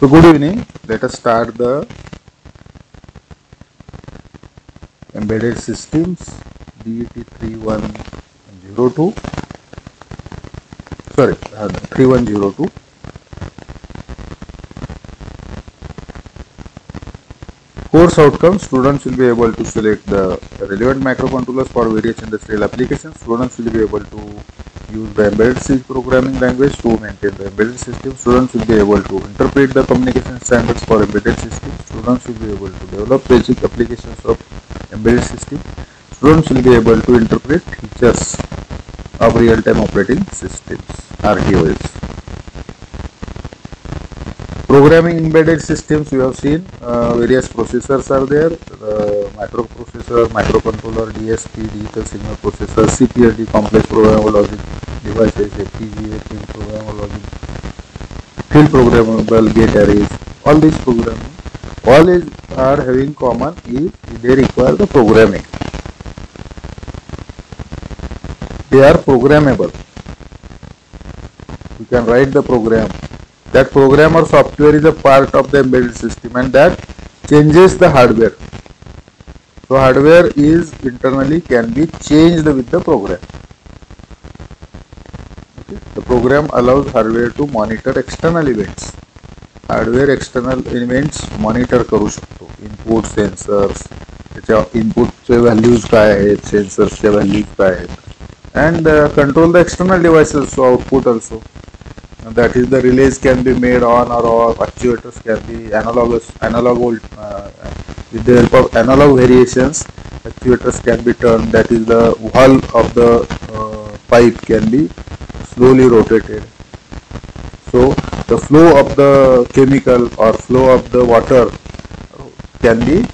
So good evening. Let us start the embedded systems DET 3102. Sorry, 3102. Course outcomes: students will be able to select the relevant microcontrollers for various industrial applications. Students will be able to use the embedded C programming language to maintain the embedded system. Students will be able to interpret the communication standards for embedded systems. Students will be able to develop basic applications of embedded system. Students will be able to interpret features of real-time operating systems, RTOS. Programming embedded systems, we have seen various processors are there, microprocessor, microcontroller, DSP, digital signal processor, CPLD, complex programmable logic devices, FPGA, field programmable logic, field programmable gate arrays. All these programming, are having common is they require the programming. They are programmable. You can write the program. That program or software is a part of the embedded system and that changes the hardware. So hardware is internally can be changed with the program. Okay. The program allows hardware to monitor external events. Hardware external events monitor करू शकतो. Input sensors, त्याच्या inputचे values काय आहेत, sensorsचे values काय आहेत, and control the external devices, so output also. And that is the relays can be made on or off, actuators can be with the help of analog variations, actuators can be turned, that is the valve of the pipe can be slowly rotated. So the flow of the chemical or flow of the water can be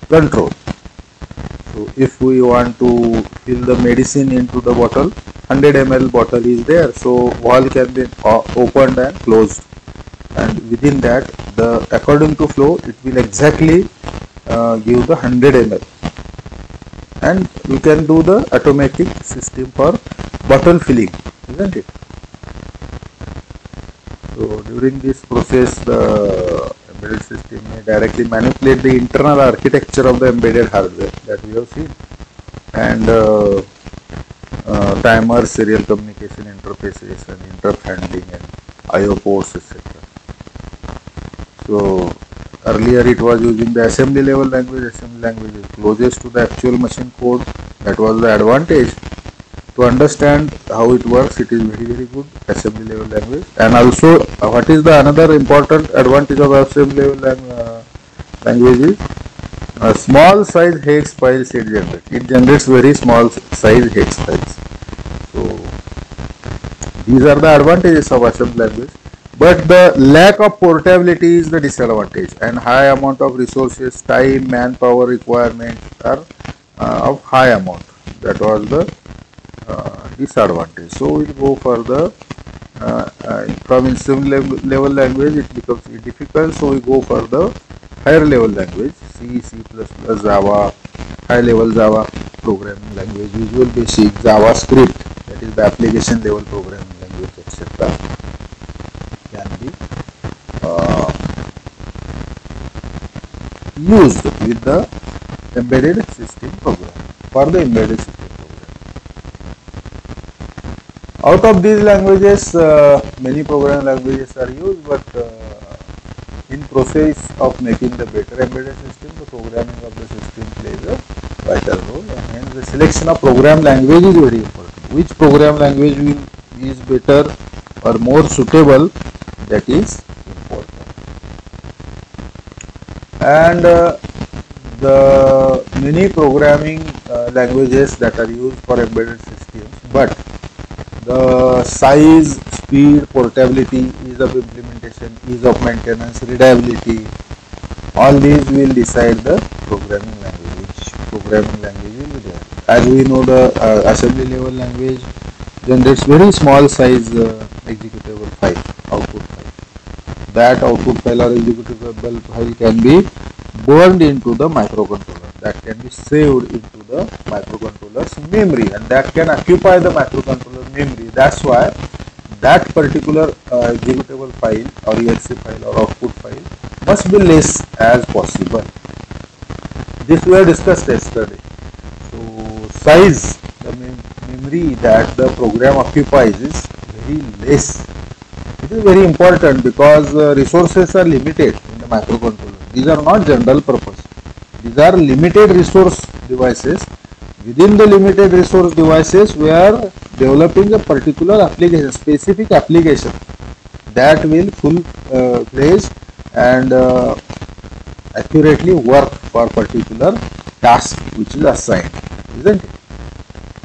controlled. So if we want to fill the medicine into the bottle, 100 ml bottle is there, so valve can be opened and closed, and within that according to flow it will exactly give the 100 ml, and we can do the automatic system for bottle filling, isn't it? So during this process the embedded system may directly manipulate the internal architecture of the embedded hardware that we have seen, and timers, serial communication interfaces, and interrupt handling, and I/O ports, etc. So earlier it was using the assembly level language. Assembly language is closest to the actual machine code. That was the advantage. To understand how it works, it is very good assembly level language. And also, what is the another important advantage of assembly level language is small size hex files it generates. It generates very small size hex files. So these are the advantages of assembly language. But the lack of portability is the disadvantage, and high amount of resources, time, manpower requirements are of high amount. That was the disadvantage. So we'll go for the from assembly level language it becomes difficult, so we go for the higher level language, C, C++, Java, high level Java programming language, Visual Basic, JavaScript, that is the application level programming language, etc. can be used with the embedded system program, for the embedded system program. Out of these languages, many programming languages are used, but in process of making the better embedded system, the programming of the system plays a vital role, and hence the selection of program language is very important. Which program language is better or more suitable, that is important. And the many programming languages that are used for embedded systems, but the size, speed, portability, ease of implementation, ease of maintenance, reliability, all these will decide the programming language. Which programming language will be there. As we know, the assembly level language generates very small size executable file, output file. That output file or executable file can be burned into the microcontroller. That can be saved into the microcontroller's memory, and that can occupy the microcontroller memory. That's why that particular executable file or exe file or output file must be less as possible. This we have discussed yesterday. So size, the memory that the program occupies is very less. It is very important because resources are limited in the microcontroller. These are not general purpose. These are limited resource devices. Within the limited resource devices, we are developing a particular application, specific application that will full-fledged and accurately work for particular task which is assigned, isn't it?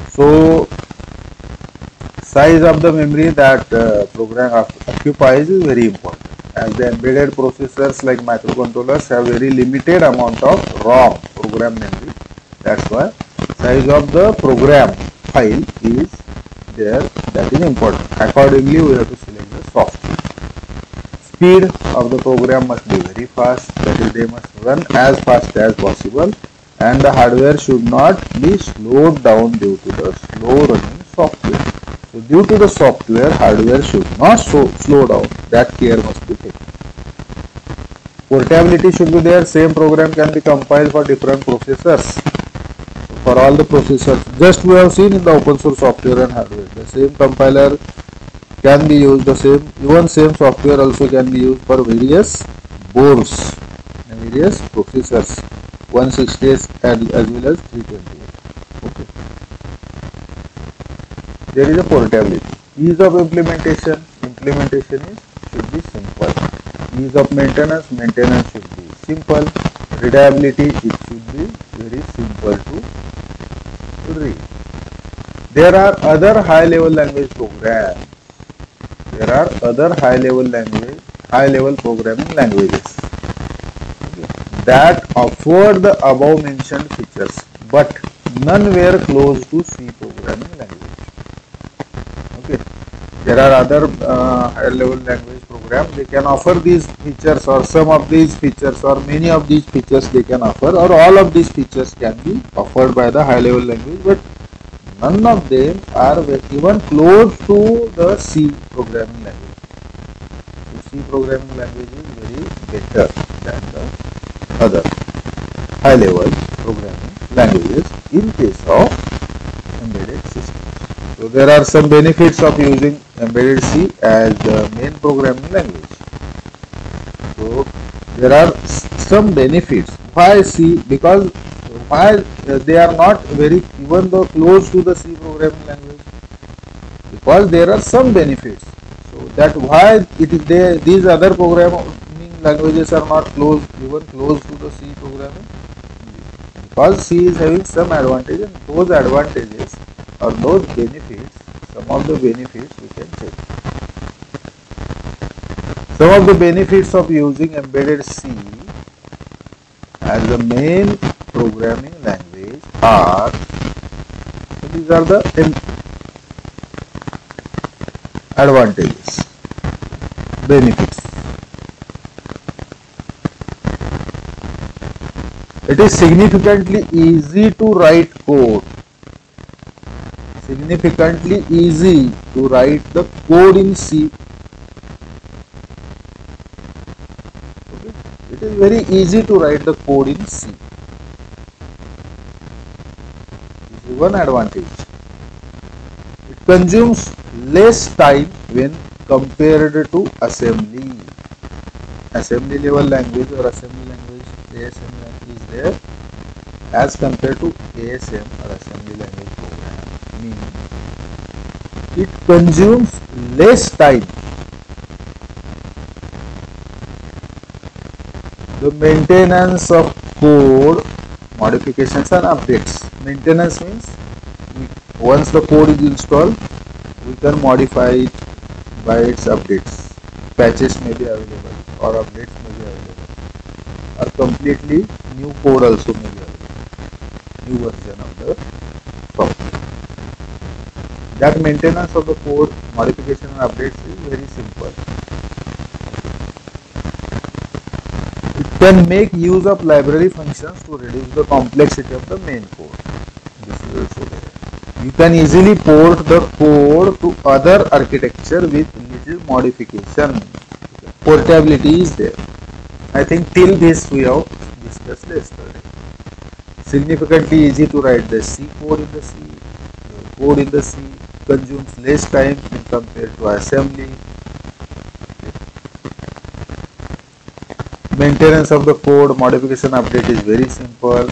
So size of the memory that program occupies is very important, as the embedded processors like microcontrollers have very limited amount of ROM, program memory. That's why size of the program file is there, that is important. Accordingly, we have to select the software. Speed of the program must be very fast, that is they must run as fast as possible, and the hardware should not be slowed down due to the slow running software. So due to the software, hardware should not slow down. That care must be taken. Portability should be there. Same program can be compiled for different processors. For all the processors, just we have seen in the open source software and hardware, the same compiler can be used. The same software also can be used for various boards and various processors, 168 as well as 328. Okay. There is a portability. Ease of implementation should be simple. Ease of maintenance should be simple. Readability, it should be very simple to read. There are other high level language programs. There are other high level programming languages that offer the above mentioned features, but none were close to C programming language. Okay, there are other higher level language programs. They can offer these features, or some of these features, or many of these features they can offer, or all of these features can be offered by the high level language, but none of them are even close to the C programming language. The C programming language is very better than the other high level programming languages in case of embedded systems. So there are some benefits of using embedded C as the main programming language. So there are some benefits. Why C? Because why they are not very even though close to the C programming language? Because there are some benefits. So that why it is there, these other programming languages are not even close to the C programming? Because C is having some advantage, and those advantages or those benefits, some of the benefits we can check. Some of the benefits of using embedded C as the main programming language are, so these are the advantages, benefits. It is significantly easy to write code. Significantly easy to write the code in C. Okay. It is very easy to write the code in C. This is one advantage. It consumes less time when compared to assembly. Assembly level language or assembly language, ASM is there as compared to ASM or assembly language program. Meaning it consumes less time. The maintenance of code, modifications and updates. Maintenance means once the code is installed, we can modify it by its updates. Patches may be available or updates may be available, or completely new code also may be available, new version of the software. That maintenance of the code, modification and updates is very simple. It can make use of library functions to reduce the complexity of the main code. This is also there. You can easily port the code to other architecture with little modification. Portability is there. I think till this we have discussed yesterday. Significantly easy to write the C code in the C. Code in the C consumes less time when compared to assembly. Maintenance of the code, modification update is very simple.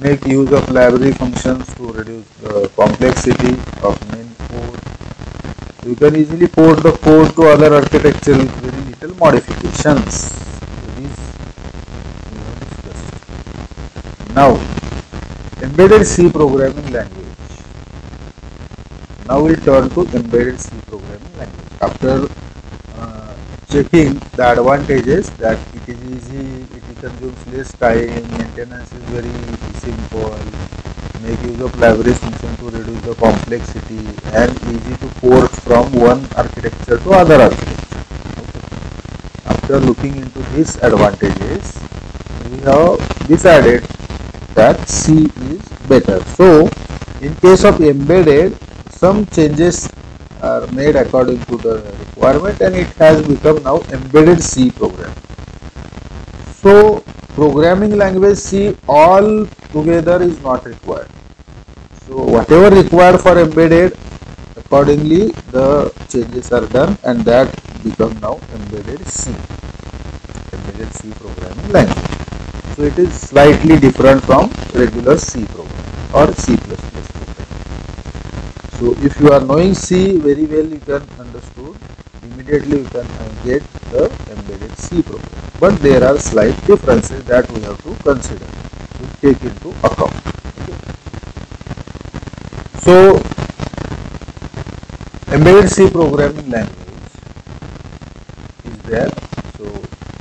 Make use of library functions to reduce the complexity of main code. You can easily port the code to other architecture with very little modifications. Now, embedded C programming language. Now we turn to embedded C programming language. After checking the advantages that it is easy, it consumes less time, maintenance is very simple, make use of library function to reduce the complexity, and easy to port from one architecture to other architecture. Okay. After looking into these advantages, we have decided that C is better. So, in case of embedded, some changes are made according to the requirement, and it has become now embedded C program. So, programming language C all together is not required. So, whatever required for embedded, accordingly the changes are done, and that become now embedded C, embedded C programming language. So, it is slightly different from regular C program or C++ program. So, if you are knowing C very well, you can understood immediately you can get the embedded C program. But there are slight differences that we have to consider, to take into account. Okay. So, embedded C programming language is there. So,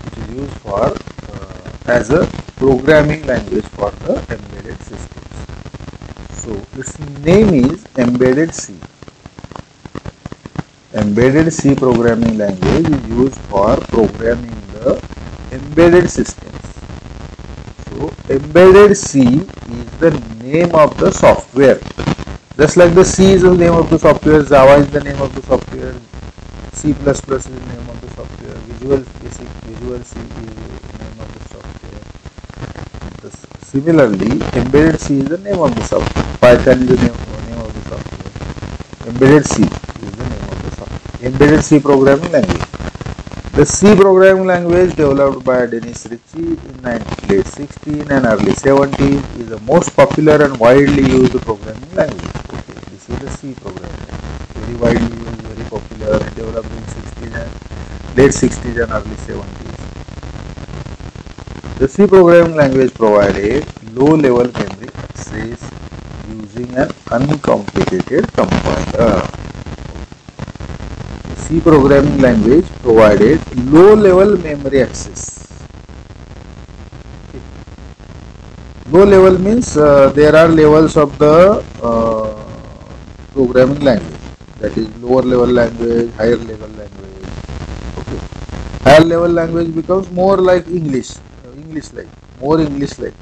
it is used for as a programming language for the embedded systems. So, its name is embedded C. Embedded C programming language is used for programming the embedded systems. So, embedded C is the name of the software. Just like the C is the name of the software, Java is the name of the software, C++ is the name of the software, Visual C is the name of the software. Similarly, embedded C is the name of the software, Python is the name of the software, embedded C is the name of the software. Embedded C programming language. The C programming language developed by Dennis Ritchie in late 16 and early 70s is the most popular and widely used programming language. Okay, this is the C programming language. Very widely used, very popular, developed in late 60s and early 70s. The C programming language provided low-level memory access using an uncomplicated compiler. The C programming language provided low-level memory access. Okay. Low level means there are levels of the programming language. That is lower level language, higher level language. Okay. Higher level language becomes more like English. More English-like,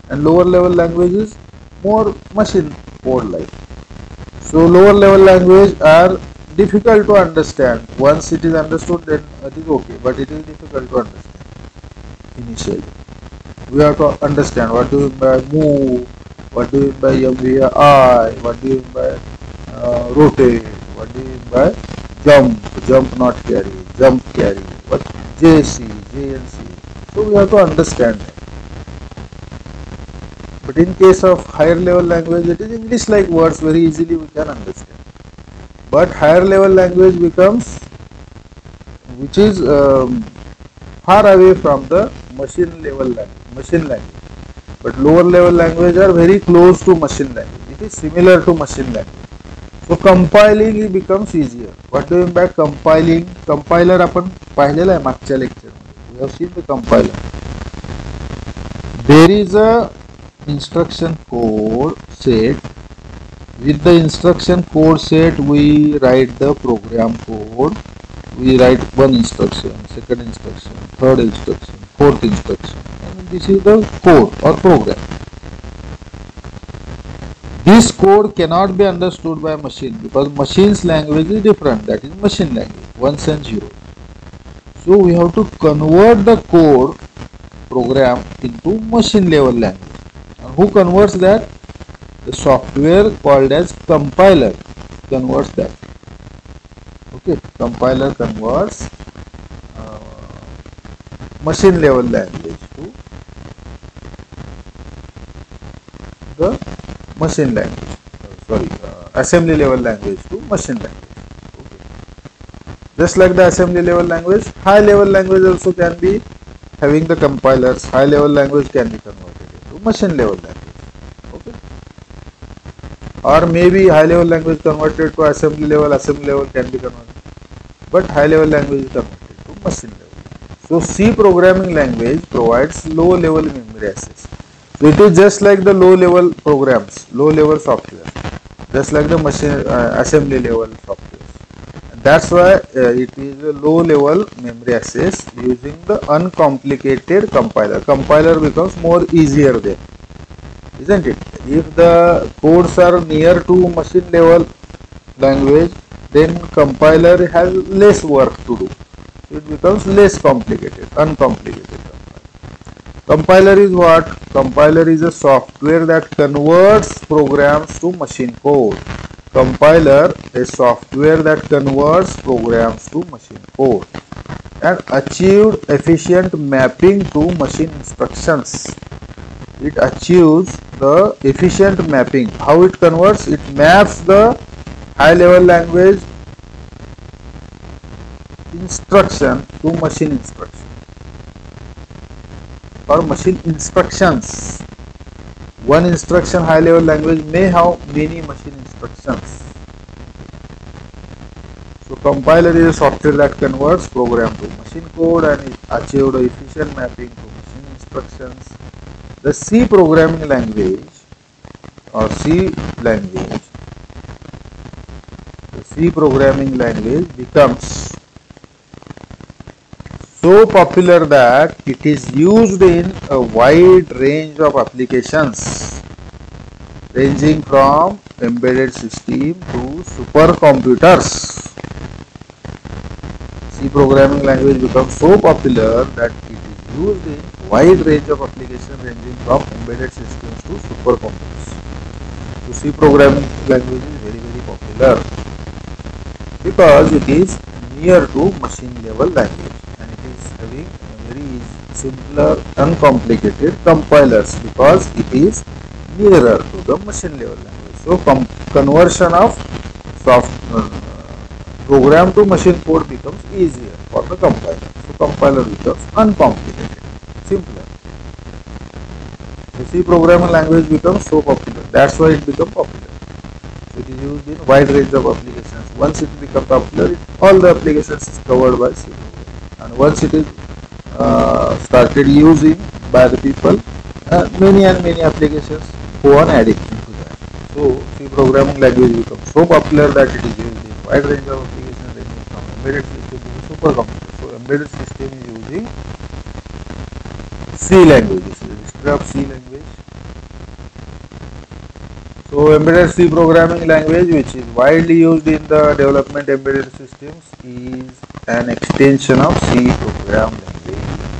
and lower level language is more machine code-like. So lower level language are difficult to understand. Once it is understood, then it is okay, but it is difficult to understand initially. We have to understand what do you mean by move, what do you mean by MVI, what do you mean by rotate, what do you mean by jump not carry, jump carry, what JC, JNC. So we have to understand that. But in case of higher level language, it is English-like words, very easily we can understand. But higher level language becomes, which is far away from the machine language. But lower level language are very close to machine language. It is similar to machine language. So compiling it becomes easier. What do you mean by compiling? Compiler आपण पाहिलेला आहे मागच्या lecture. We have seen the compiler. There is a instruction code set. With the instruction code set, we write the program code. We write one instruction, second instruction, third instruction, fourth instruction, and this is the code or program. This code cannot be understood by machine because machine's language is different. That is machine language, ones and zeros. So we have to convert the code program into machine level language. And who converts that? The software called as compiler converts that. Okay, compiler converts machine level language to the machine language. Assembly level language to machine language. Okay. Just like the assembly level language, high level language also can be having the compilers. High level language can be converted into machine level language. Okay. Or maybe high level language converted to assembly level can be converted. But high level language is converted to machine level. So C programming language provides low level memory access. So it is just like the low level programs, low level software, just like the machine assembly level software. That's why it is a low level memory access using the uncomplicated compiler. Compiler becomes more easier there, isn't it? If the codes are near to machine level language, then compiler has less work to do. It becomes less complicated, uncomplicated. Compiler is what? Compiler is a software that converts programs to machine code. Compiler is software that converts programs to machine code and achieved efficient mapping to machine instructions. It achieves the efficient mapping. How it converts? It maps the high level language instruction to machine instruction or machine instructions. One instruction high level language may have many machine instructions. So compiler is a software that converts program to machine code and it achieved efficient mapping to machine instructions. The C programming language or C language, the C programming language becomes so popular that it is used in a wide range of applications ranging from embedded system to supercomputers. C programming language becomes so popular that it is used in a wide range of applications ranging from embedded systems to supercomputers. So C programming language is very popular because it is near to machine level language. Having very simpler, uncomplicated compilers because it is nearer to the machine level language. So conversion of program to machine code becomes easier for the compiler. So compiler becomes uncomplicated, simpler. The C programming language becomes so popular. That's why it becomes popular. So it is used in wide range of applications. Once it becomes popular, all the applications is covered by C. And once it is started using by the people, many applications go on adding into that. So C programming language becomes so popular that it is used in wide range of applications ranging from embedded system to supercomputer. So embedded system is using C language. This is a history of C language. So embedded C programming language, which is widely used in the development embedded systems, is an extension of C program language.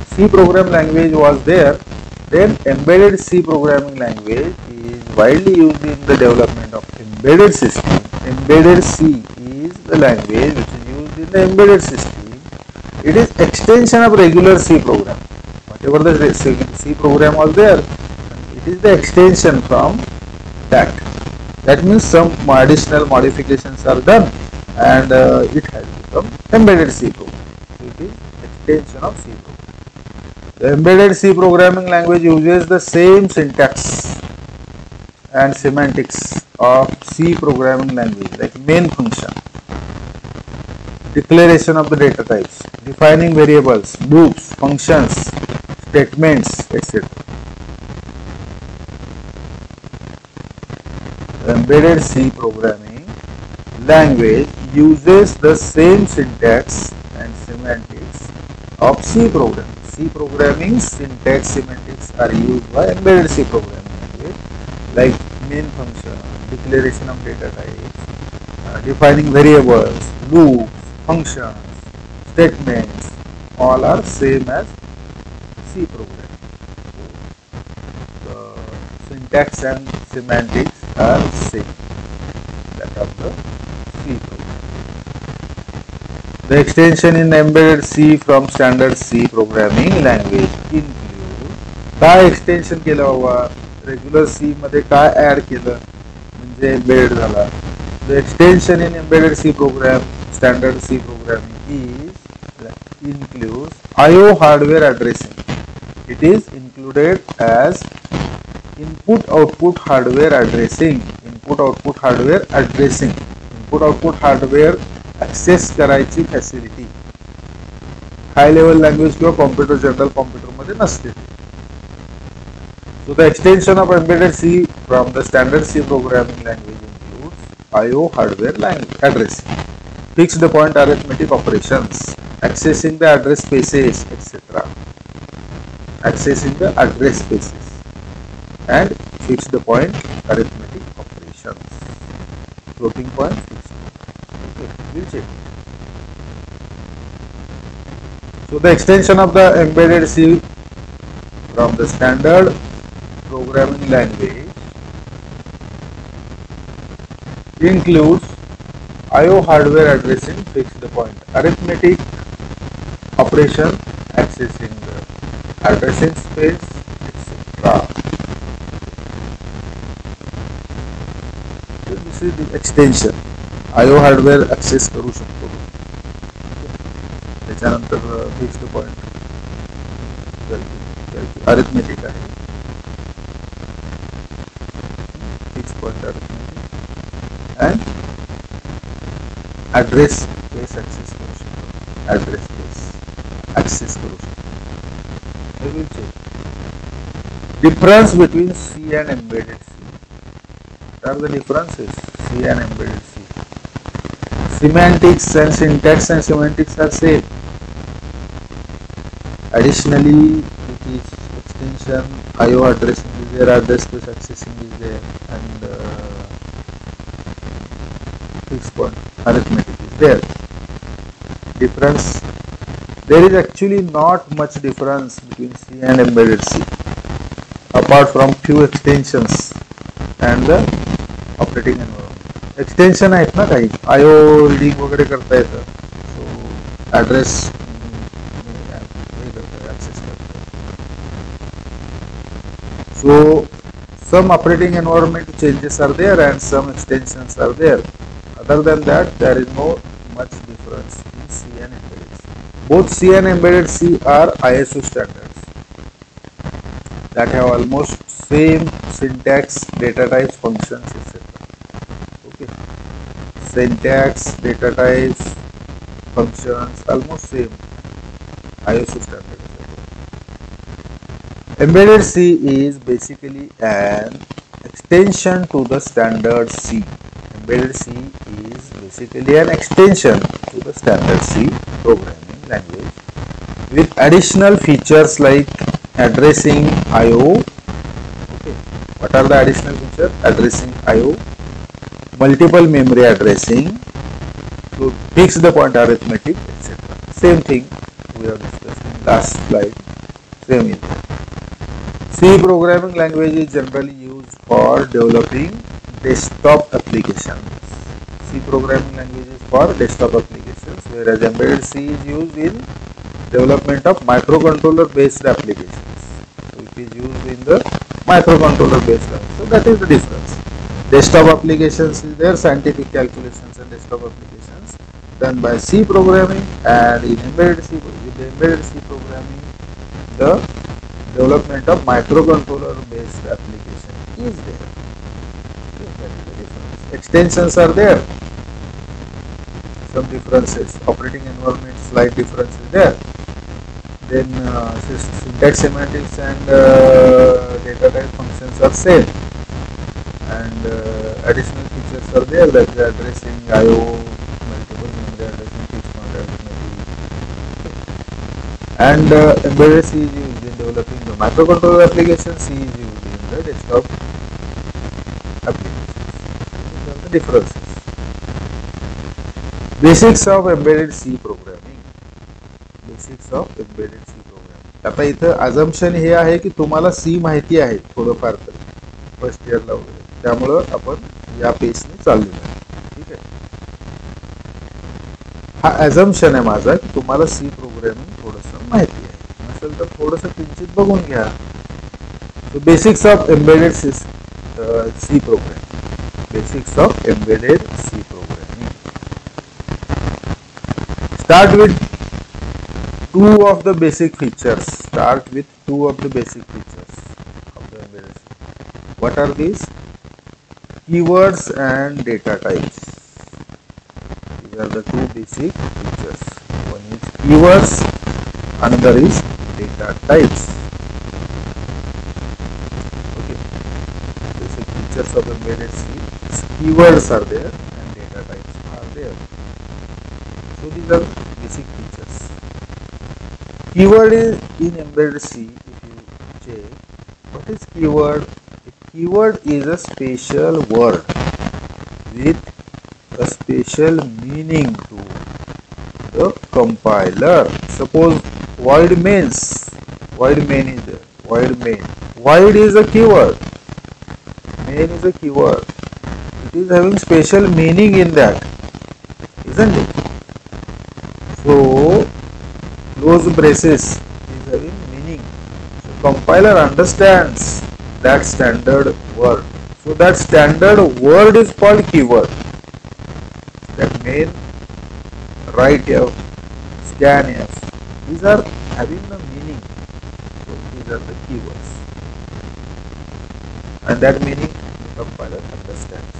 C program language was there, then embedded C programming language is widely used in the development of embedded system. Embedded C is the language which is used in the embedded system. It is extension of regular C program. Whatever the C program was there, it is the extension from that. That means some additional modifications are done and it has become embedded C program. So it is extension of C program. The embedded C programming language uses the same syntax and semantics of C programming language, like main function, declaration of the data types, defining variables, loops, functions, statements, etc. The embedded C programming language uses the same syntax and semantics of C programming. C programming syntax semantics are used by embedded C programming language, like main function, declaration of data types, defining variables, loops, functions, statements, all are same as C programming. The syntax and semantics are same, that of the C programming. The extension in embedded C from standard C programming language include काय extension केलं बाबा regular सी मध्ये काय add केलं म्हणजे embedded झाला. The extension in embedded C program, standard C programming includes I/O hardware addressing. It is included as input-output hardware addressing. Input-output hardware addressing. Input-output hardware access करायची facility high level language किंवा computer general computer मध्ये नसते. So the extension of embedded C from the standard C programming language I/O hardware addressing, fixed point arithmetic operations, accessing the address spaces, etc. Accessing the address spaces and fixed point arithmetic operations. Floating point, fixed point. Okay, we'll check. So the extension of the embedded C from the standard programming language includes I/O hardware addressing, fixed point arithmetic operation, accessing the addressing space, etc. So this is the extension. I/O hardware access करू शकतो. त्याच्यानंतर fixed point arithmetic आहे. Fixed point arithmetic and address space access करू शकतो. Address space access करू शकतो. We will check. Difference between C and embedded C. What are the differences? C and embedded C. Semantics and syntax and semantics are same. Additionally, it is extension I/O addressing is there, address space accessing is there, and fixed point arithmetic is there. Difference, there is actually not much difference between C and embedded C apart from few extensions and the operating environment. Extension आहेत ना काही I/O reading वगैरे करता येतं, so address access करता. So some operating environment changes are there and some extensions are there. Other than that, there is no much difference in C and embedded C. Both C and embedded C are ISO standards that have almost same syntax, data types, functions, etc. Okay, syntax, data types, functions, almost same ISO standards. Embedded C is basically an extension to the standard C. Embedded C is basically an extension to the standard C programming language with additional features like addressing I/O. Okay, what are the additional features? Addressing I/O, multiple memory addressing, to fix the point arithmetic, etc. Same thing we have discussed in last slide. Same is there. C programming language is generally used for developing desktop applications. C programming language is for desktop applications, whereas embedded C is used in development of microcontroller based applications. So it is used in the microcontroller based applications. So that is the difference. Desktop applications is there, scientific calculations and desktop applications done by C programming, and in embedded C, with the embedded C programming, the development of microcontroller based application is there. Okay, that is the difference. Extensions are there. Some differences. Operating environment, slight difference is there. Then syntax, semantics, and data type functions are same. And additional features are there, like the addressing, I/O, multiple memory addressing, fixed point arithmetic. And embedded C is used in developing the microcontroller application. C is used in the desktop applications. and differences. Basics of embedded C programming. Basics of embedded C programming. आता इथं assumption हे आहे की तुम्हाला C माहिती आहे थोडंफार तरी first इयरला वगैरे, त्यामुळं आपण या पेसने चाललेलो आहे. ठीक आहे, हा assumption आहे माझा की तुम्हाला C प्रोग्रामिंग थोडंसं माहिती आहे. नसेल तर थोडंसं किंचित बघून घ्या. So basics of embedded C programming. Basics of embedded C programming. Start with two of the basic features. Start with two of the basic features of the embedded C. What are these? Keywords and data types. These are the two basic features. One is keywords, another is data types. Features of embedded C, keywords are there and data types are there. So these are basic features. Keyword is in embedded C. If you check, what is keyword? A keyword is a special word with a special meaning to the compiler. Suppose void main is there. Void main. Void is a keyword. Main is a keyword. It is having special meaning in that, isn't it? So close braces is having meaning. So compiler understands that standard word. So that standard word is called keyword. That main, write F, scan F. These are having the meaning. So these are the keywords. And that meaning the compiler understands.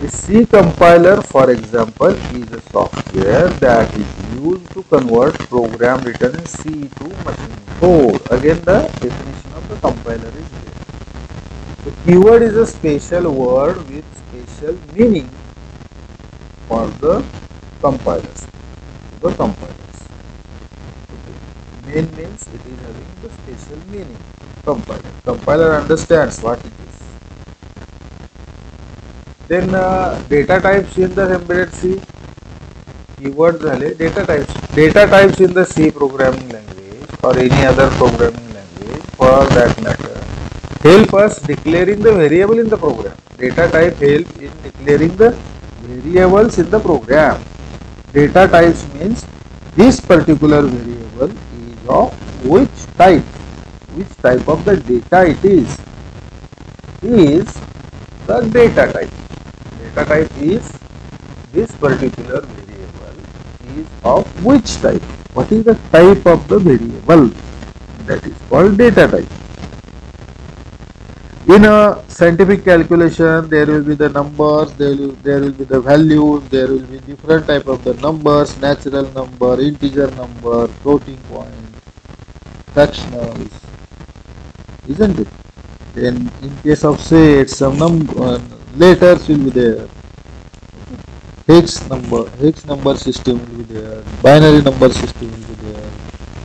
A C compiler, for example, is a software that is used to convert program written in C to machine code. Again, the definition of the compiler is there. So keyword is a special word with special meaning for the compilers. Main means it is having the special meaning. Compiler understands what it is. Then data types in the embedded C. Keywords झाले data types. Data types in the C programming language or any other programming language for that matter help us declaring the variable in the program. Data type help in declaring the variables in the program. Data types means this particular variable is of which type. Which type of the data it is the data type. Data type is this particular variable is of which type. What is the type of the variable? That is called data type. In a scientific calculation, there will be the numbers, there will be the values, there will be different type of the numbers, natural number, integer number, floating point, fractionals, isn't it? Then in case of sets, some letters will be there. Hex number system will be there. Binary number system will be there.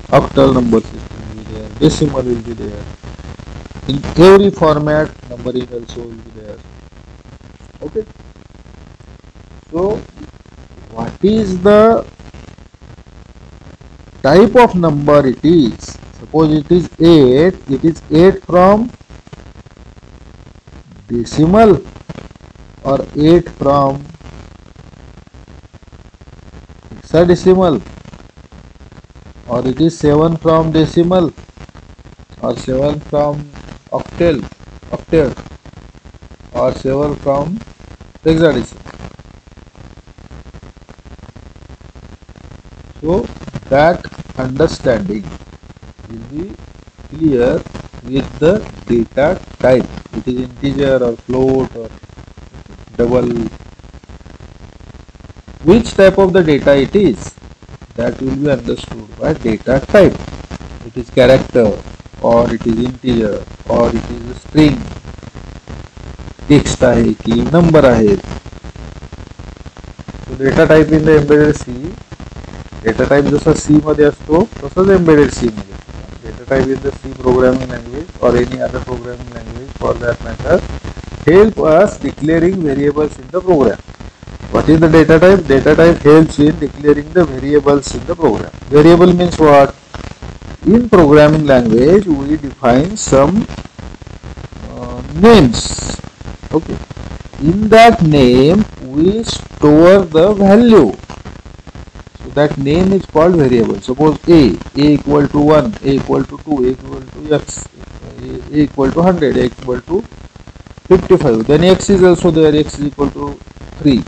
Octal number system will be there. Decimal will be there. In every format, numbering also will be there. Okay. So, what is the type of number it is? Suppose it is 8. It is 8 from decimal or 8 from hexadecimal, or it is 7 from decimal or 7 from octal or 7 from hexadecimal. So that understanding will be clear with the data type. It is integer or float or double. Which type of the data it is, that will be understood by data type. It is character, or it is integer, or it is a string, text आहे की number आहे. So data type in the embedded C, data type जसा C मध्ये असतो तसंच embedded C मध्ये. Data type in the C programming language or any other programming language for that matter help us declaring variables in the program. What is the data type? Data type helps in declaring the variables in the program. Variable means what? In programming language, we define some names. Okay. In that name, we store the value. So that name is called variable. Suppose a equal to 1, a equal to 2, a equal to x, a equal to 100, a equal to 55. Then x is also there, x is equal to 3.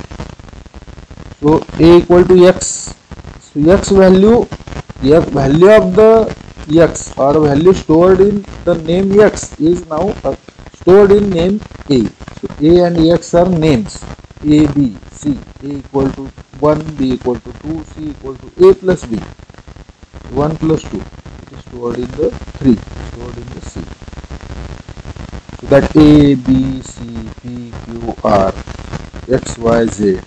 So a equal to x. So x value of the x or value stored in the name x is now stored in name a. So a and x are names. A, B, C. A equal to 1, B equal to 2, C equal to a plus b. 1 plus 2. It is stored in the 3. Stored in the C. So that A, B, C, P, Q, R, X, Y, Z.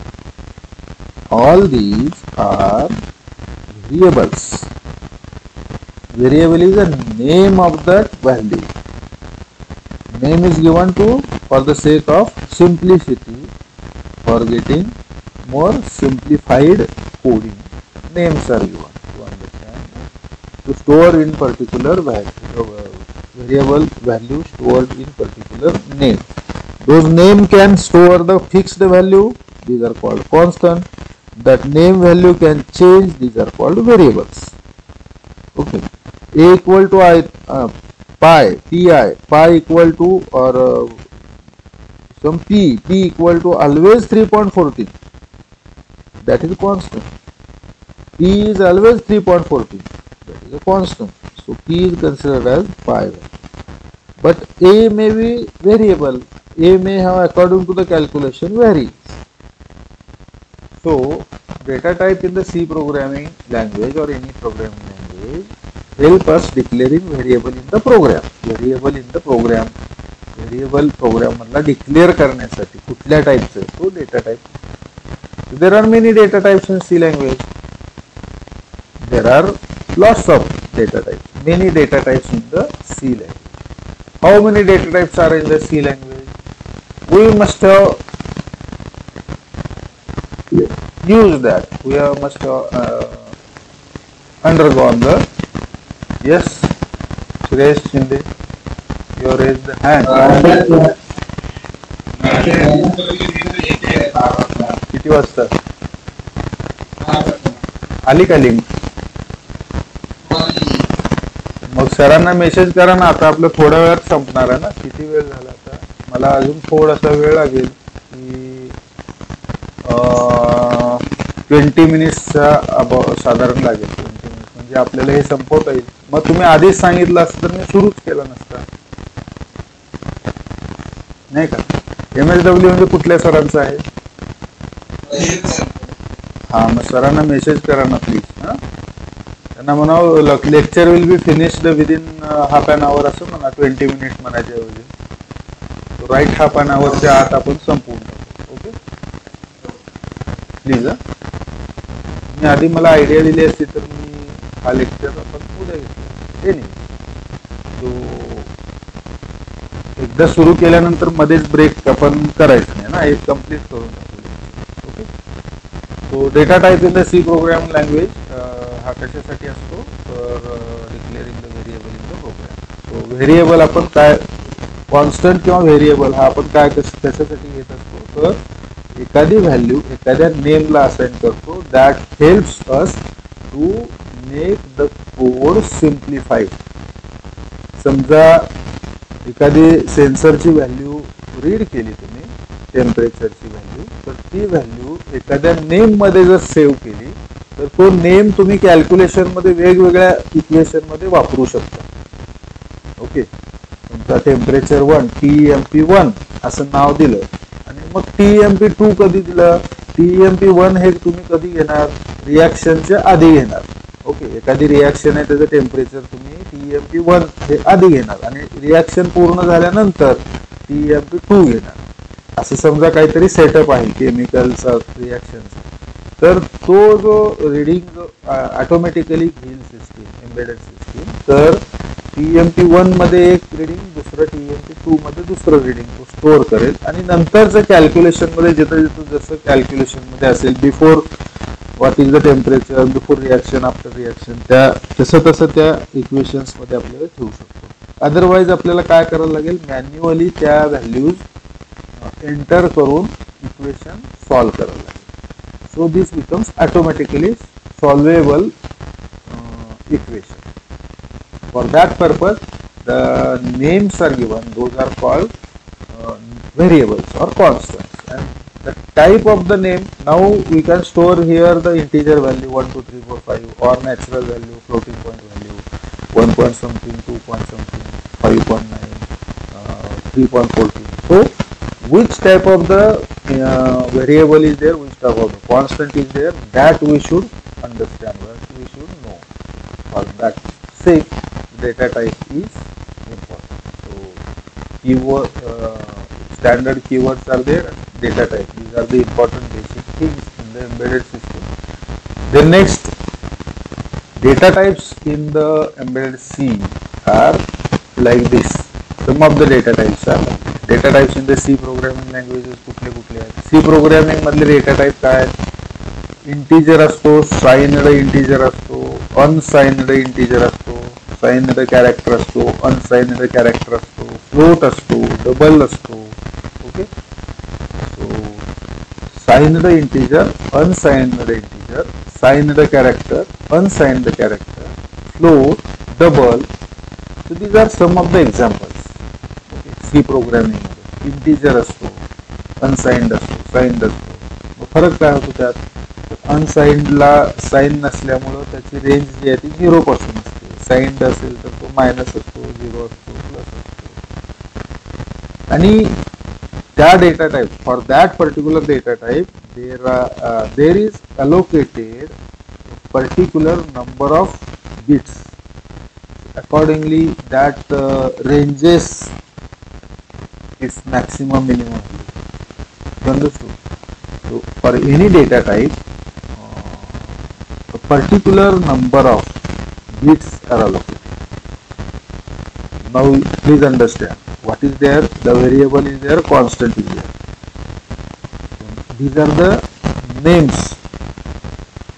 All these are variables. Variable is the name of that value. Name is given to for the sake of simplicity, for getting more simplified coding. Names are given to understand. To store in particular variable value stored in particular name. Those name can store the fixed value. These are called constant. That name value can change. These are called variables. Okay. A equal to pi, pi equal to or some p equal to always 3.14. That is a constant. P is always 3.14. That is a constant. So p is considered as pi. But a may be variable. A may have, according to the calculation, varies. So data type in the C programming language or any programming language help us declaring variable in the program. Variable program मधला declare करण्यासाठी कुठल्या टाइपचं तो data type. There are many data types in C language. There are lots of data types. Many data types in the C language. How many data types are in the C language? We must have used that. We must have undergone the. Yes, Suresh Shinde, you raised the hand. किती वाजता आली का link? मग सरांना message करा ना. आता आपलं थोड्या वेळात संपणार आहे ना. किती वेळ झाला आता? मला अजून थोडासा वेळ लागेल की 20 मिनिट्सचा साधारण लागेल. 20 मिनिट्स म्हणजे आपल्याला हे संपवता येईल. मग तुम्ही आधीच सांगितलं असतं तर मी सुरूच केलं नसतं, नाही का? MSW म्हणजे कुठल्या सरांचं आहे? हा, मग सरांना मेसेज करा ना प्लीज. त्यांना म्हणावं lecture will be finished within half an hour असं म्हणा. 20 मिनिट्स म्हणायच्या ऐवजी राईट हाफ अन आवरच्या आत आपण संपवून टाकू. Okay please. मी आधी मला आयडिया दिली असती तर मी हा लेक्चर आपण उद्या घेतला. ते नाही, तो एकदा सुरू केल्यानंतर मध्येच ब्रेक आपण करायचं नाही ना. एक कम्प्लीट करून टाकू. ओके. तो data type in the C programming language हा कशासाठी असतो तर declaring the variable in the program. So variable आपण काय कॉन्स्टंट किंवा व्हेरिएबल हा आपण काय कशासाठी घेत असतो तर एखादी व्हॅल्यू एखाद्या नेमला असाइन करतो. That helps us to make the code simplified. समजा एखादी सेन्सरची व्हॅल्यू रीड केली तुम्ही, टेम्परेचरची व्हॅल्यू, तर ती व्हॅल्यू एखाद्या नेम मध्ये जर सेव्ह केली तर तो नेम तुम्ही कॅल्क्युलेशन मध्ये वेगवेगळ्या इक्वेशन मध्ये वापरू शकता. ओके. तुमचा टेम्परेचर 1 TMP1 असं नाव दिलं आणि मग TMP2 कधी दिलं? TMP1 हे तुम्ही कधी घेणार? रिॲक्शनच्या आधी घेणार. ओके. एखादी रिॲक्शन आहे त्याचं टेम्परेचर तुम्ही TMP1 हे आधी घेणार आणि रिॲक्शन पूर्ण झाल्यानंतर TMP2 घेणार. असं समजा काहीतरी सेटअप आहे केमिकलचा रिॲक्शनचा. तर तो जो रिडिंग ऑटोमॅटिकली घेईल सिस्टीम, एम्बेडेड सिस्टीम. तर TMP1 मध्ये एक रिडिंग, दुसरं दुसरं TMP2 मध्ये दुसरं रिडिंग तो स्टोअर करेल आणि नंतरचं कॅल्क्युलेशन मध्ये जिथं जिथं जसं कॅल्क्युलेशन मध्ये असेल before what is the temperature, before reaction, after reaction, त्या तसं त्या इक्वेशन्स मध्ये आपल्याला ठेवू शकतो. अदरवाईज आपल्याला काय करायला लागेल, मॅन्युअली त्या व्हॅल्यूज एंटर करून इक्वेशन सॉल्व करायला लागेल. So this becomes automatically solvable equation. For that purpose, the names are given. Those are called variables or constants. And the type of the name, now we can store here the integer value 1, 2, 3, 4, 5 or natural value, floating point value, 1 point something, 2 point something, 5.9, 3.14. So which type of the variable is there, which type of the constant is there, that we should understand, that we should know. For that sake, data type is important. So keyword, standard keywords are there, data type, these are the important basic things in the embedded system. Then next, data types in the embedded C are like this. Some of the data types are like this. Data types in the C programming languages कुठले कुठले आहेत. C programming मधले data type काय आहेत, integer असतो, signed integer असतो, unsigned integer असतो, signed character असतो, अनसाइन्ड कॅरेक्टर असतो, फ्लोट असतो, डबल असतो. Okay, so signed integer, unsigned integer, signed character, unsigned character, float, double. So these are some of the examples. C programming मध्ये integer असतो, unsigned असतो, signed असतो. फरक काय होतो त्यात, अनसाइन्डला साइन नसल्यामुळं त्याची रेंज जी आहे ती 0 पासून असते, साइन्ड असेल तर तो मायनस असतो, 0 असतो, प्लस असतो. आणि त्या data type, for that particular data type there is allocated particular number of bits. Accordingly, that ranges is maximum minimum. You understood? So for any data type, a particular number of bits are allocated. Now please understand what is there, the variable is there, constant is there. These are the names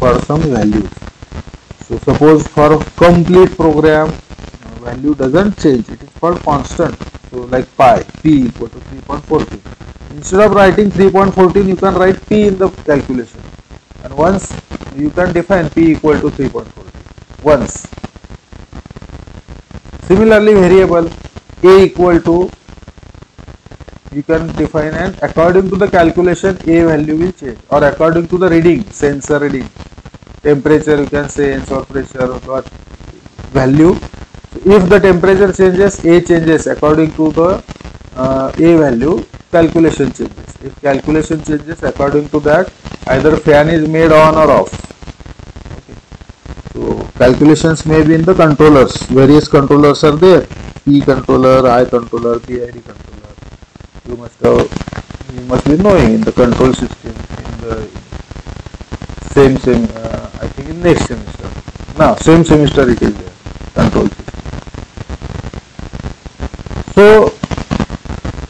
for some values. So suppose for a complete program value doesn't change, it is called constant. So like p equal to 3.14. Instead of writing 3.14, you can write p in the calculation, and once you can define p equal to 3.14 once. Similarly, variable a equal to, you can define, and according to the calculation a value will change, or according to the reading, sensor reading, temperature you can sense, or pressure or value. If the temperature changes, a changes according to the a value, calculation changes. If calculation changes, according to that, either fan is made on or off. Okay. So calculations may be in the controllers. Various controllers are there. P controller, I controller, PID controller. You must be knowing in the control system, in the same I think in next semester. Now same semester it is there, control system. So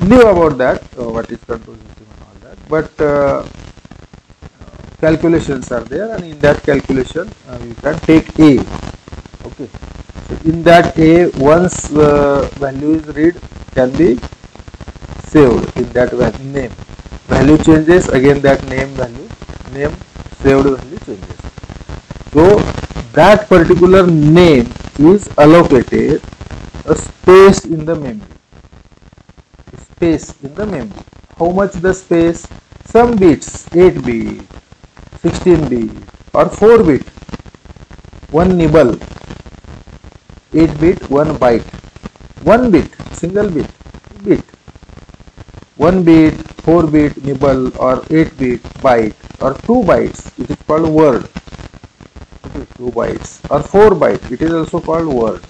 knew about that, what is control system and all that, but calculations are there, and in that calculation you can take a. Okay, so in that a, once value is read, can be saved in that name. Value changes, again that name saved value changes. So that particular name is allocated a space in the memory. Space in the memory. How much the space? Some bits, 8 bit, 16 bit, or 4 bit. One nibble, 8 bit, 1 byte, 1 bit, single bit. 1 bit, 4 bit nibble, or 8 bit byte, or 2 bytes, it is called word. Okay, 2 bytes, or 4 byte, it is also called word.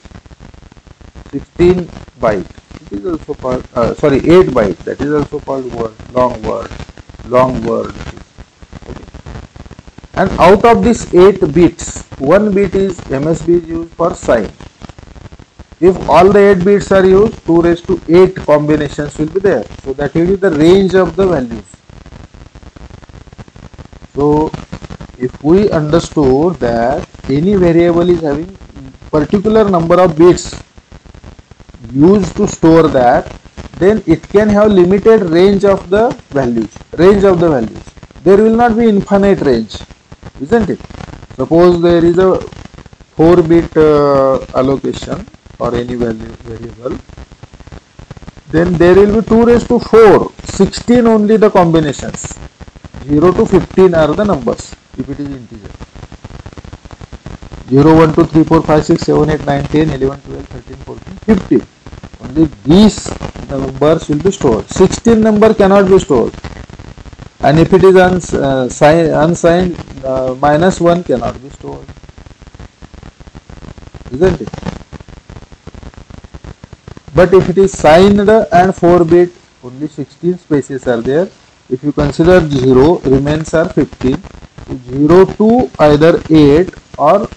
16 byte, it is also called 8 byte, that is also called word, long word. Okay. And out of this 8 bits, 1 bit is MSB is used for sign. If all the 8 bits are used, 2 raised to 8 combinations will be there. So that will be the range of the values. So if we understood that any variable is having particular number of bits used to store that, then it can have limited range of the values. There will not be infinite range, isn't it? Suppose there is a 4-bit allocation for any variable, then there will be 2 raised to 4, 16 only the combinations. 0 to 15 are the numbers if it is integer. 0, 1, 2, 3, 4, 5, 6, 7, 8, 9, 10, 11, 12, 13, 14, 15. Only these numbers will be stored. 16 number cannot be stored. And if it is unsigned, -1 cannot be stored. Isn't it? But if it is signed and 4-bit, only 16 spaces are there. If you consider 0, remains are 15. So 0 to either 8 or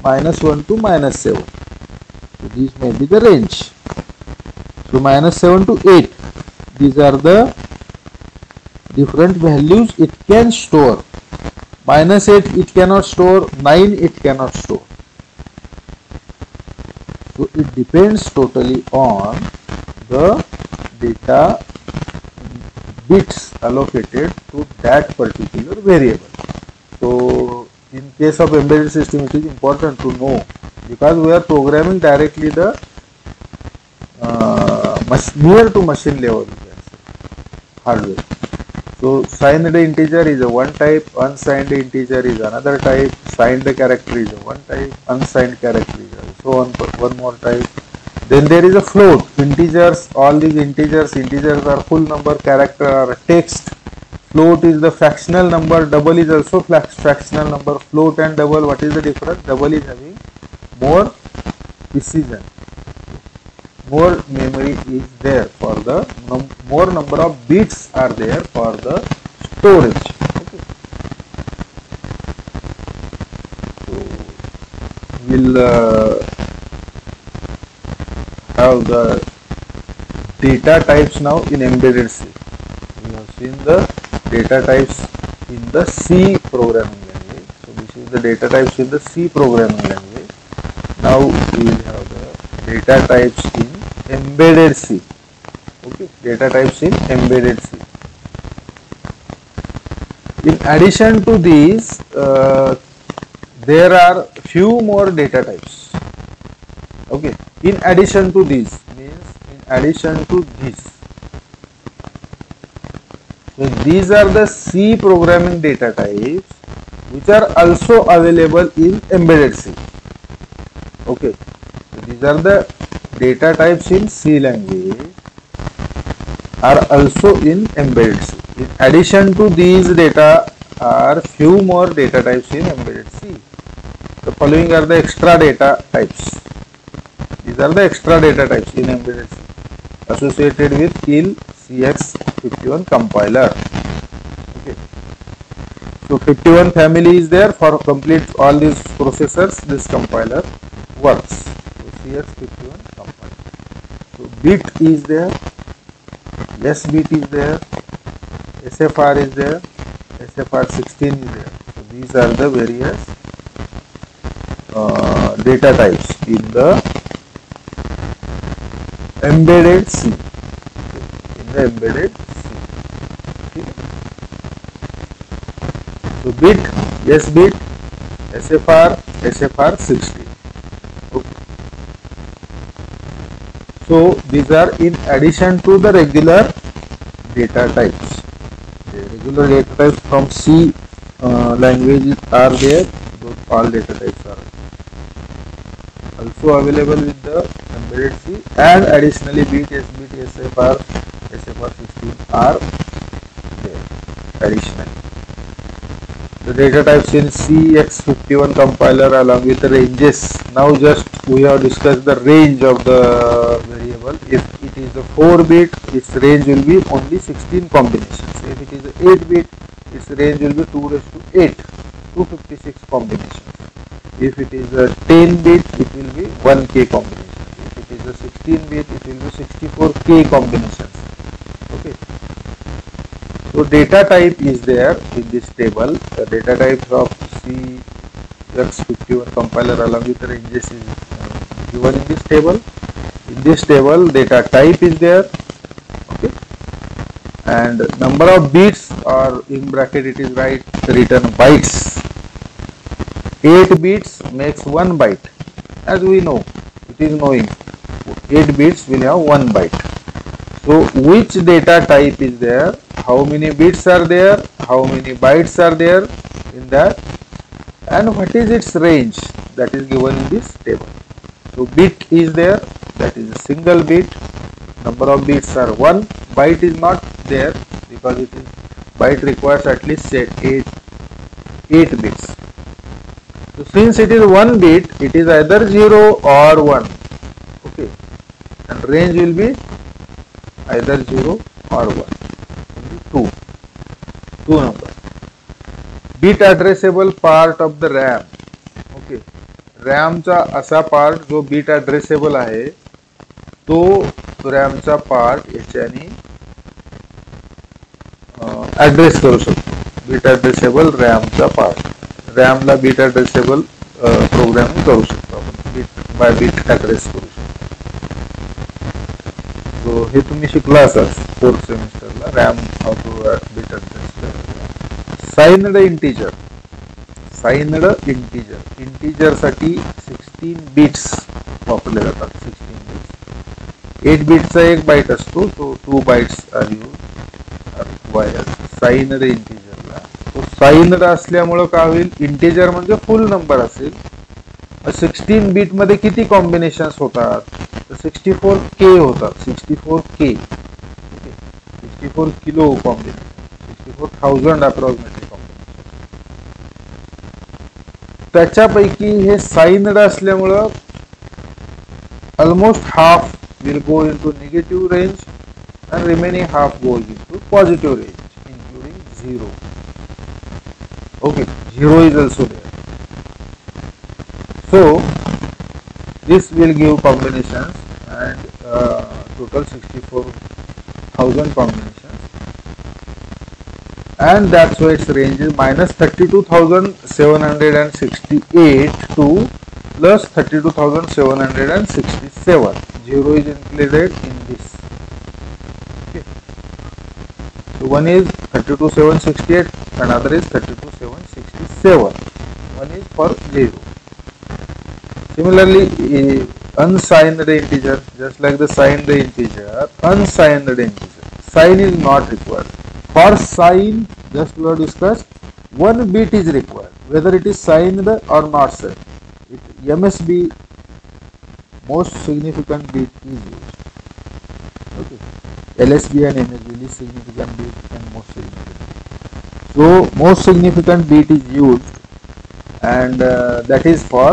-1 to -7. So these may be the range. So -7 to 8. These are the different values it can store. -8 it cannot store, 9 it cannot store. So it depends totally on the data bits allocated to that particular variable. So in case of embedded system, it is important to know, because we are programming directly the near to machine level, you can say, hardware. So signed integer is a one type, unsigned integer is another type, signed character is a one type, unsigned character is also one more type. Then there is a float, integers, all these integers are full number, character are text. Float is the fractional number, double is also fractional number. Float and double, what is the difference? Double is having more precision, more memory is there for the more number of bits are there for the storage. Okay. So we'll have the data types now in embedded C. We have seen the data types in the C programming language. So this is the data types in the C programming language. Now we will have the data types in embedded C. Okay, data types in embedded C. In addition to these, there are few more data types. Okay, in addition to these means in addition to this. So these are the C programming data types which are also available in embedded C. Okay, so these are the data types in C language are also in embedded C. In addition to these data are few more data types in embedded C. The following are the extra data types. These are the extra data types in embedded C associated with KIL CX51 compiler. Okay. So 51 family is there for complete all these processors. This compiler works. So CX51 compiler. So bit is there, S bit is there, SFR is there, SFR16 is there. So these are the various data types in the embedded C. In the embedded C. Okay. So bit, S bit, SFR, SFR16. Okay. So these are in addition to the regular data types. The regular data types from C language are there. Those all data types are also available with the embedded C, and additionally bit, S bit, SFR, SFR16 are there additionally. The data types in CX51 compiler along with the ranges. Now just we have discussed the range of the variable. If it is a 4-bit, its range will be only 16 combinations. If it is a 8-bit, its range will be 2 raised to 8, 256 combinations. If it is a 10-bit, it will be 1K combination. 16 bit, it will be 64k combinations. Okay. So data type is there in this table. The data types of CX51 compiler along with the ranges is given in this table. In this table, data type is there. Okay. And number of bits, or in bracket it is written bytes. 8 bits makes 1 byte. As we know, it is knowing 8 bits will have 1 byte. So which data type is there, how many bits are there, how many bytes are there in that, and what is its range, that is given in this table. So bit is there, that is a single bit. Number of bits are 1. Byte is not there because it is byte requires at least 8 bits. So since it is 1 bit, it is either 0 or 1. Okay, and range will be either 0 or 1. Only two numbers. Bit addressable part of the RAM. Okay, RAM चा असा part जो beat addressable आहे तो RAM चा part याच्याने address करू शकतो. Beat addressable RAM चा पार्ट, RAM ला बीट ॲड्रेसेबल प्रोग्रामिंग करू शकतो आपण, बीट बाय बीट ॲड्रेस करू शकतो. सो हे तुम्ही शिकला असाल 4th सेमिस्टरला, RAM how to bit address. Signed integer, integer साठी 16 बिट्स वापरले जातात. 16 बिट्स, 8 बिटचा 1 बाईट असतो, तो 2 बाइट्स आर रिक्वायर्ड साइनड इंटीजरला. तो साइनड असल्यामुळे काय होईल, इंटीजर म्हणजे फुल नंबर असेल. 16 बिट मध्ये किती कॉम्बिनेशन्स होतात, 64k होतात. 64k, 64 kilo combination, 64,000 approximately combination. त्याच्यापैकी हे साइनड असल्यामुळं almost half will go into negative range and remaining half goes into positive range, including 0. Okay, 0 is also there. So this will give combinations, and total 64,000 combinations, and that's why its range is minus 32,768 to plus 32,767. 0 is included in this. So one is 32,768, another is 32,767. One is for 0. Similarly, unsigned integer, just like the signed integer, unsigned integer, sign is not required. For sign, just we have discussed, 1 bit is required, whether it is signed or not signed. MSB, most significant bit is used. Okay. LSB and MSB, least significant bit and most significant bit. So most significant bit is used, and that is for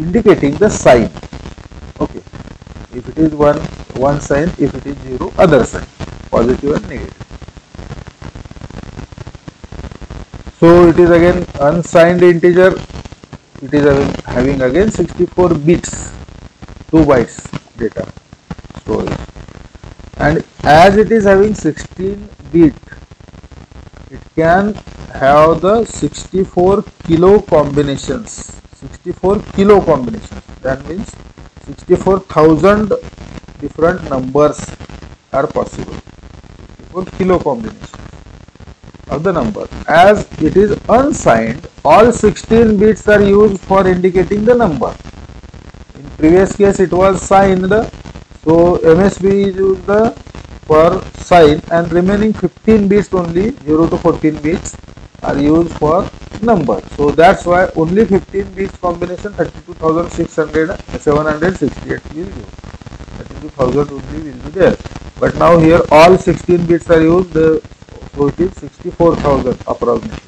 indicating the sign. Okay, if it is one sign, if it is 0, other sign, positive and negative. So it is again unsigned integer. It is having again 64 bits, 2 bytes data storage, and as it is having 16 bit, it can have the 64 kilo combinations. 64 kilo combinations, that means 64,000 different numbers are possible. 64 kilo combinations of the number. As it is unsigned, all 16 bits are used for indicating the number. In previous case it was signed, so MSB is used for sign, and remaining 15 bits only, 0 to 14 bits are used for number. So that's why only 15 bits combination 32,768 will give. 32,000 only will be there. But now here all 16 bits are used, so it is 64,000 approximately.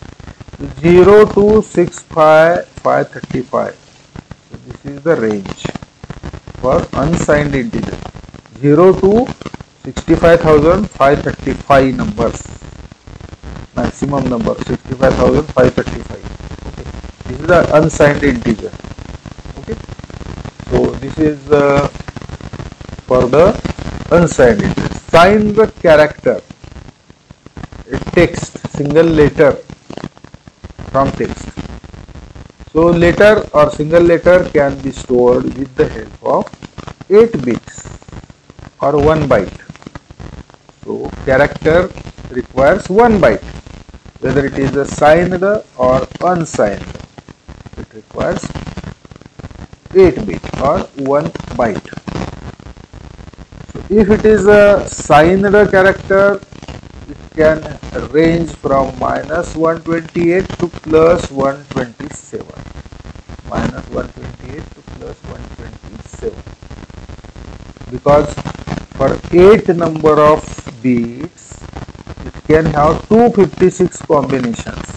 0 to 65,535. So this is the range for unsigned integer. 0 to 65,535 numbers. Maximum number 65,535. Okay. This is is the unsigned integer. Okay, so this is for the unsigned integer. Signed character, a text, single letter from text. So letter or single letter can be stored with the help of 8 bits or 1 byte. So character requires 1 byte, whether it is a signed or unsigned. It requires 8 bit or 1 byte. So if it is a signed character, it can range from -128 to +127. -128 to +127. Because for 8 number of bits, it can have 256 combinations,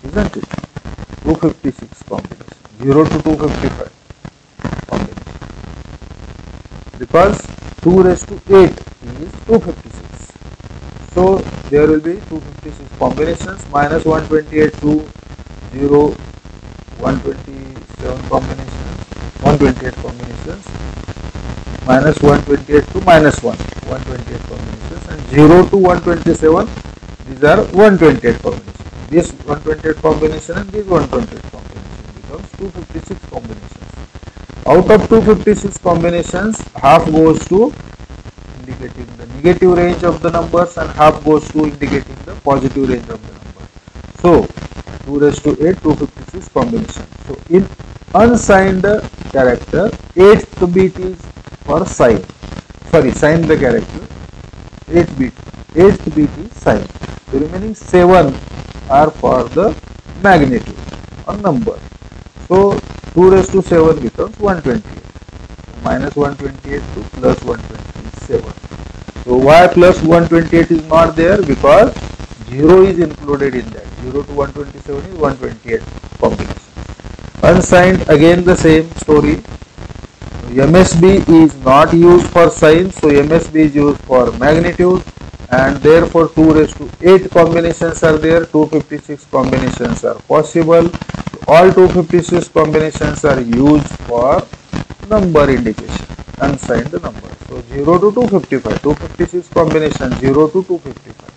isn't it? 256 combinations, 0 to 255 combinations. Because 2 raised to 8 is 256. So there will be 256 combinations, -128 to 0, 127 combinations, 128 combinations, -128 to -1, 128 combinations, and 0 to 127, these are 128 combinations. This 128 combination and this 128 combination becomes 256 combinations. Out of 256 combinations, half goes to indicating the negative range of the numbers and half goes to indicating the positive range of the number. So 2 raised to 8, 256 combinations. So in unsigned character, 8th bit is for sign. Sign the character. 8th bit is sign. The remaining 7 are for the magnitude or number. So 2 raised to 7 becomes 128. -128 to +127. So why +128 is not there? Because 0 is included in that. 0 to 127 is 128 combinations. Unsigned, again the same story. MSB is not used for sign, so MSB is used for magnitude, and therefore 2 raised to 8 combinations are there. 256 combinations are possible. All 256 combinations are used for number indication, unsigned number. So 0 to 255, 256 combinations, 0 to 255.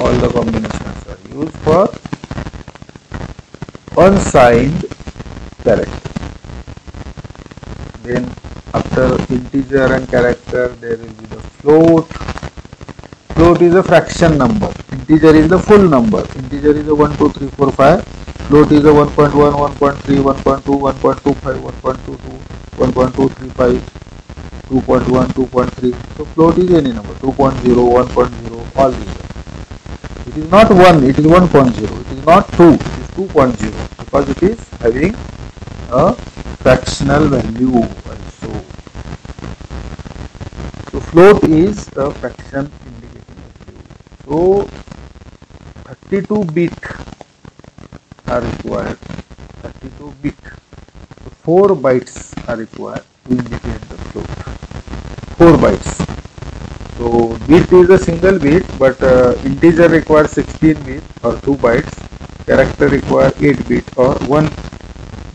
All the combinations are used for unsigned character. Then after integer and character, there will be the float. Float is a fraction number. Integer is the full number. Integer is a 1, 2, 3, 4, 5. Float is a 1.1, 1.3, 1.2, 1.25, 1.22, 1.235, 2.1, 2.3. So float is any number. 2.0, 1.0, all these are. It is not 1, it is 1.0. It is not 2, it is 2.0, because it is having a fractional value also. So float is a fraction indicating value. So 32 bit are required. 32 bit. So 4 bytes are required to indicate the float. 4 bytes. So bit is a single bit, but integer requires 16 bit or 2 bytes. Character require 8 bit or 1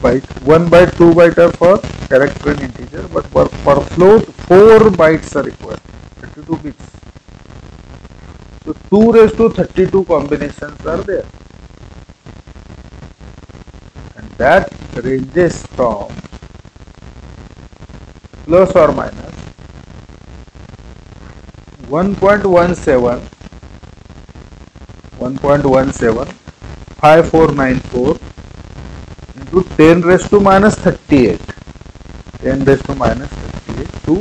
byte. 1 byte, 2 byte are for character and integer, but for float 4 bytes are required. 32 bits. So 2 raised to 32 combinations are there. And that ranges from plus or minus 1.17 5494 into 10 raised to minus 38, 10 raised to minus 38 to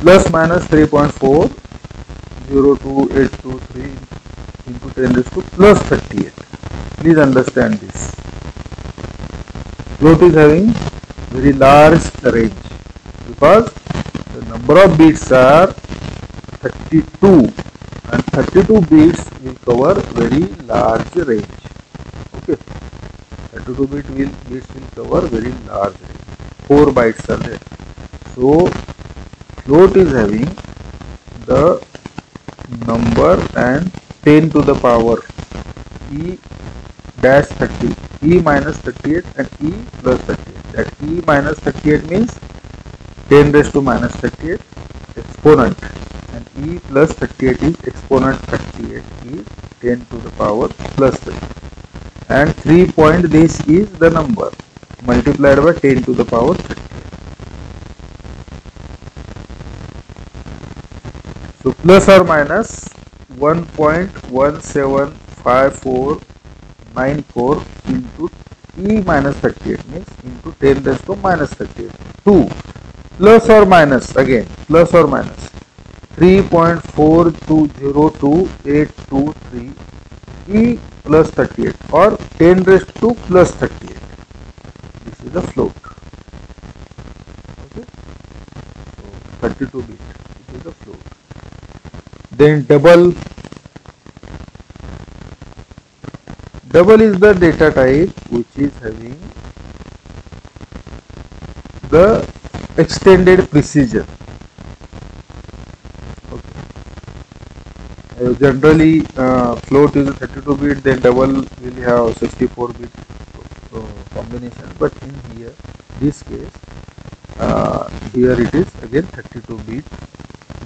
plus minus 3.4 02823 into 10 raised to plus 38. Please understand this. Float is having very large range because the number of bits are 32 and 32 bits will cover very large range. Okay, 32 bits will cover very large range. 4 bytes are there. So float is having the number and 10 to the power e dash 30 E minus 38 and E plus 38. That E minus 38 means 10 raised to minus 38 exponent, and E plus 38 is exponent 38 is 10 to the power plus 38, and 3 point this is the number multiplied by 10 to the power 38. So plus or minus 1.175494 into E minus 38 means into 10 raised to minus 38. 2 plus or minus, again plus or minus 3.420283 E plus 38 or 10 raised to plus 38. This is the float. Okay, so 32 bit. This is the float. Then double. Double is the data type which is having the extended precision. Okay. Generally, float is a 32 bit, then double will have 64 bit combination. But in here, this case, here it is again 32 bit.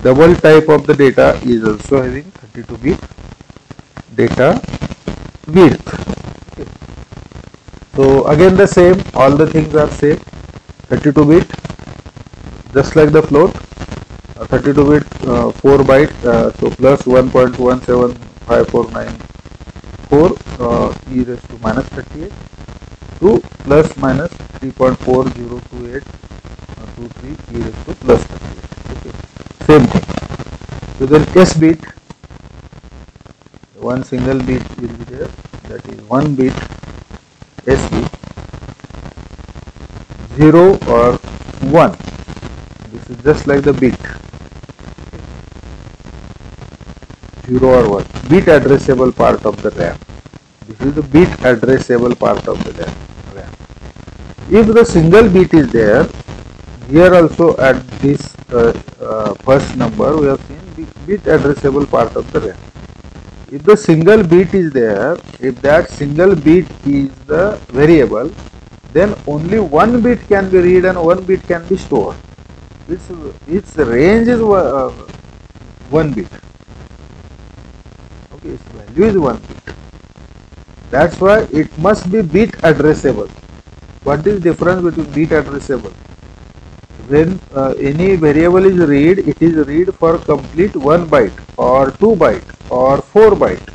Double type of the data is also having 32 bit data width. Okay. So again the same, all the things are same. 32 bit, just like the float. 32 bit 4 byte, so plus 1.175494 e raised to minus 38 to plus minus 3.402823 e raised to plus 38. Okay, same thing. So then S bit, one single bit will be there, that is 1 bit S bit, 0 or 1. This is just like the bit, 0 or 1, bit addressable part of the RAM. This is the bit addressable part of the RAM. If the single bit is there, here also at this first number we have seen bit addressable part of the RAM. If the single bit is there, if that single bit is the variable, then only one bit can be read and one bit can be stored. Its range is 1 bit. Okay, its value is 1 bit. That's why it must be bit addressable. What is the difference between bit addressable? When any variable is read, it is read for complete 1 byte or 2 byte or 4 byte.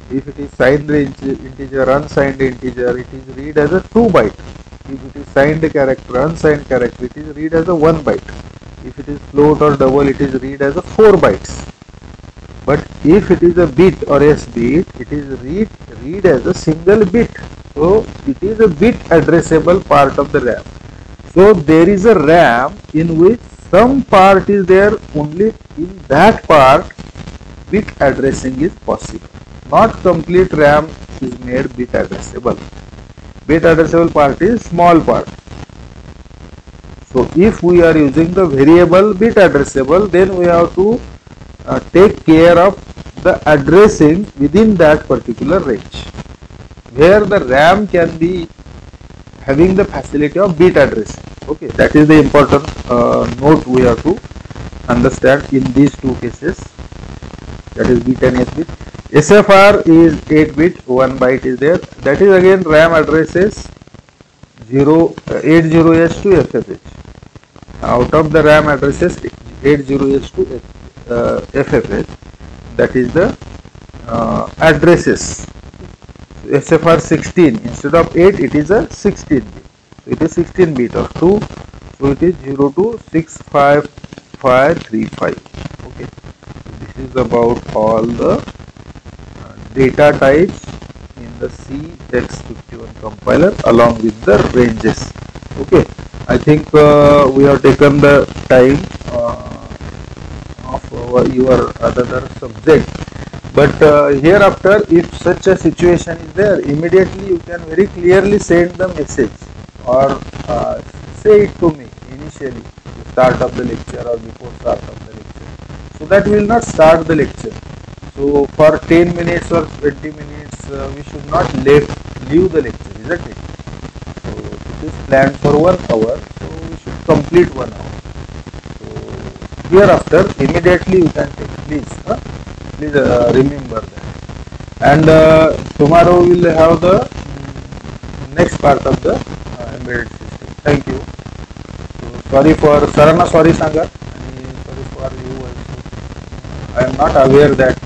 If it is signed integer, unsigned integer, it is read as a 2 byte. If it is signed character, unsigned character, it is read as a 1 byte. If it is float or double, it is read as a 4 bytes. But if it is a bit or S bit, it is read as a single bit. So it is a bit addressable part of the RAM. So there is a RAM in which some part is there, only in that part bit addressing is possible. Not complete RAM is made bit addressable. Bit addressable part is small part. So if we are using the variable bit addressable, then we have to take care of the addressing within that particular range, where the RAM can be having the facility of bit addressing. Okay, that is the important note we have to understand in these two cases, that is bit and S bit. SFR is 8 bit, 1 byte is there, that is again RAM addresses 80H to FFH. Out of the RAM addresses 80H to FFH, that is the addresses. SFR 16, instead of 8 it is a 16 bit. So it is 16 bit or 2, so it is 0 to 65535. Okay, this is about all the data types in the CX51 compiler along with the ranges. Okay, I think we have taken the time of your other subject. But hereafter, if such a situation is there, immediately you can very clearly send the message or say it to me initially, the start of the lecture or before start of the lecture, so that we will not start the lecture. So for 10 minutes or 20 minutes, we should not leave the lecture, isn't it? So it is planned for 1 hour, so we should complete 1 hour. So hereafter, immediately you can take. Please, please remember that. And tomorrow we will have the next part of the embedded system. Thank you. So sorry for Sarana, sorry Sanga, and sorry for you also. I am not aware that